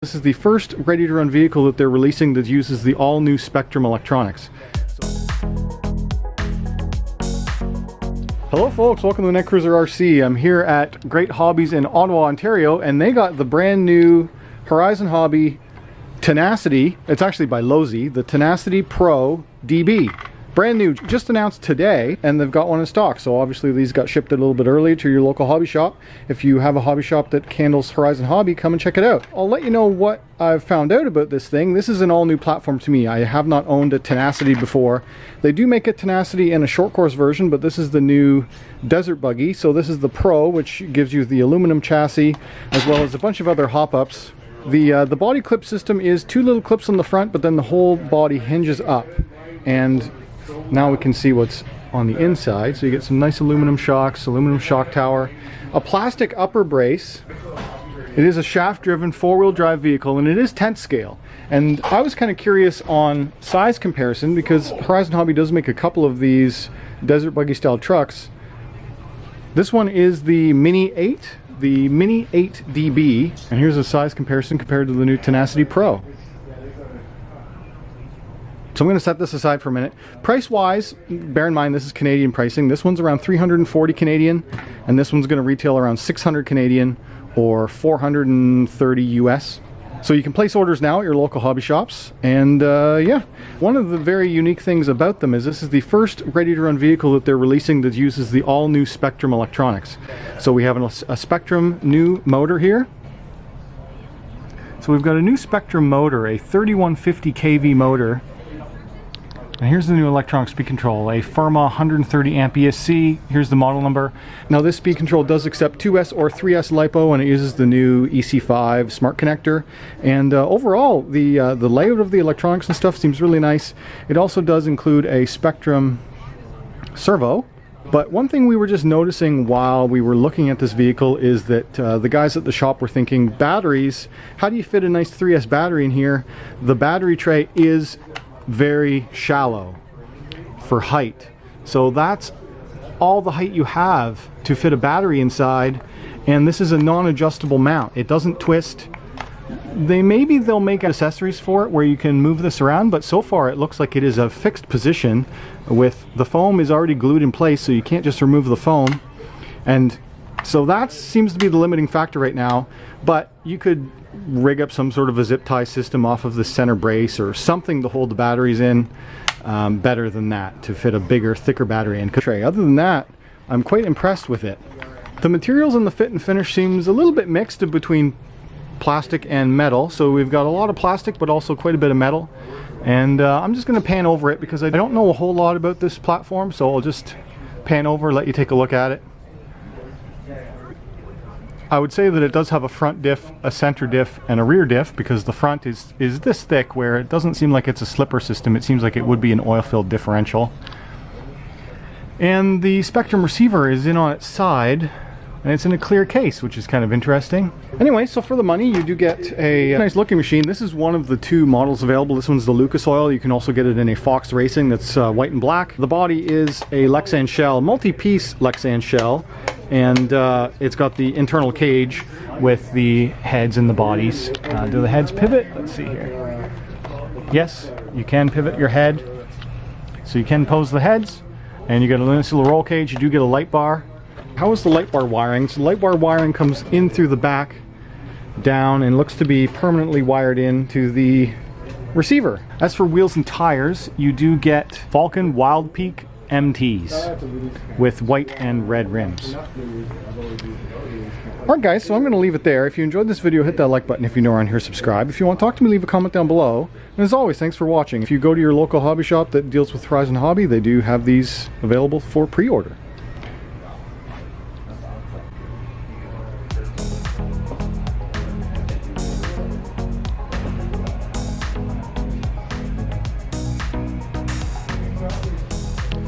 This is the first ready-to-run vehicle that they're releasing that uses the all-new Spektrum electronics. Hello folks, welcome to the Netcruzer RC. I'm here at Great Hobbies in Ottawa, Ontario, and they got the brand new Horizon Hobby Tenacity. It's actually by LOSI, the Tenacity Pro DB. Brand new, just announced today, and they've got one in stock. So obviously these got shipped a little bit early to your local hobby shop. If you have a hobby shop that handles Horizon Hobby, come and check it out. I'll let you know what I've found out about this thing. This is an all new platform to me. I have not owned a Tenacity before. They do make a Tenacity in a short course version, but this is the new desert buggy. So this is the Pro, which gives you the aluminum chassis, as well as a bunch of other hop-ups. The body clip system is two little clips on the front, but then the whole body hinges up. And now we can see what's on the inside. So you get some nice aluminum shocks, aluminum shock tower, a plastic upper brace. It is a shaft-driven four-wheel drive vehicle, and it is 10th scale. And I was kind of curious on size comparison because Horizon Hobby does make a couple of these desert buggy style trucks. This one is the Mini 8, the Mini 8 DB, and here's a size comparison compared to the new Tenacity Pro. So I'm going to set this aside for a minute. Price-wise, bear in mind this is Canadian pricing. This one's around 340 Canadian, and this one's going to retail around 600 Canadian or 430 US. So you can place orders now at your local hobby shops. And yeah, one of the very unique things about them is this is the first ready-to-run vehicle that they're releasing that uses the all-new Spektrum electronics. So we have a Spektrum new motor here. So we've got a new Spektrum motor, a 3150 kV motor. And here's the new electronic speed control, a Firma 130 APS-C. Here's the model number. Now this speed control does accept 2S or 3S LiPo, and it uses the new EC5 smart connector. And overall, the layout of the electronics and stuff seems really nice. It also does include a Spektrum servo. But one thing we were just noticing while we were looking at this vehicle is that the guys at the shop were thinking, batteries, how do you fit a nice 3S battery in here? The battery tray is very shallow for height, so that's all the height you have to fit a battery inside, and this is a non-adjustable mount. It doesn't twist. Maybe they'll make accessories for it where you can move this around, but so far it looks like it is a fixed position with the foam is already glued in place, so you can't just remove the foam. And so that seems to be the limiting factor right now, but you could rig up some sort of a zip tie system off of the center brace or something to hold the batteries in better than that to fit a bigger, thicker battery in tray. Other than that, I'm quite impressed with it. The materials in the fit and finish seems a little bit mixed between plastic and metal. So we've got a lot of plastic, but also quite a bit of metal. And I'm just going to pan over it because I don't know a whole lot about this platform, so I'll just pan over, let you take a look at it. I would say that it does have a front diff, a center diff, and a rear diff because the front is this thick where it doesn't seem like it's a slipper system. It seems like it would be an oil-filled differential. And the Spektrum receiver is in on its side, and it's in a clear case, which is kind of interesting. Anyway, so for the money you do get a nice looking machine. This is one of the two models available. This one's the Lucas Oil. You can also get it in a Fox Racing that's white and black. The body is a Lexan shell, multi-piece Lexan shell. And it's got the internal cage with the heads and the bodies. Do the heads pivot? Let's see here. Yes, you can pivot your head. So you can pose the heads. And you get a nice little roll cage. You do get a light bar. How is the light bar wiring? So the light bar wiring comes in through the back, down, and looks to be permanently wired into the receiver. As for wheels and tires, you do get Falcon Wild Peak MTs with white and red rims. Alright guys, so I'm going to leave it there. If you enjoyed this video, hit that like button. If you're new around here, subscribe. If you want to talk to me, leave a comment down below. And as always, thanks for watching. If you go to your local hobby shop that deals with Horizon Hobby, they do have these available for pre-order.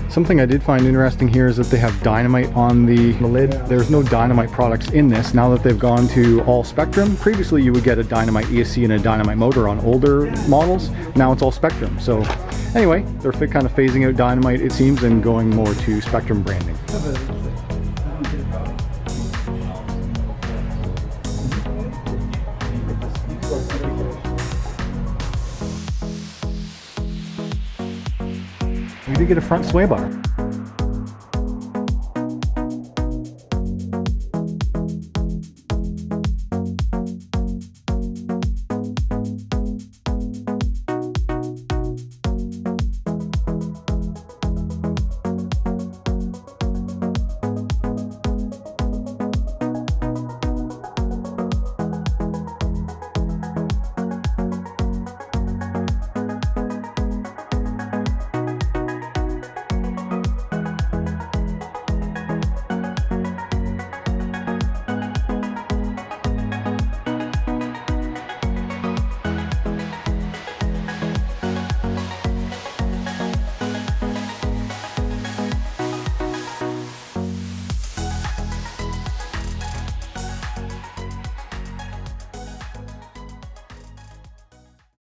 Something I did find interesting here is that they have dynamite on the lid. There's no dynamite products in this now that they've gone to all Spektrum. Previously you would get a dynamite ESC and a dynamite motor on older models. Now it's all Spektrum. So anyway, they're kind of phasing out dynamite, it seems, and going more to Spektrum branding. do you get a front sway bar.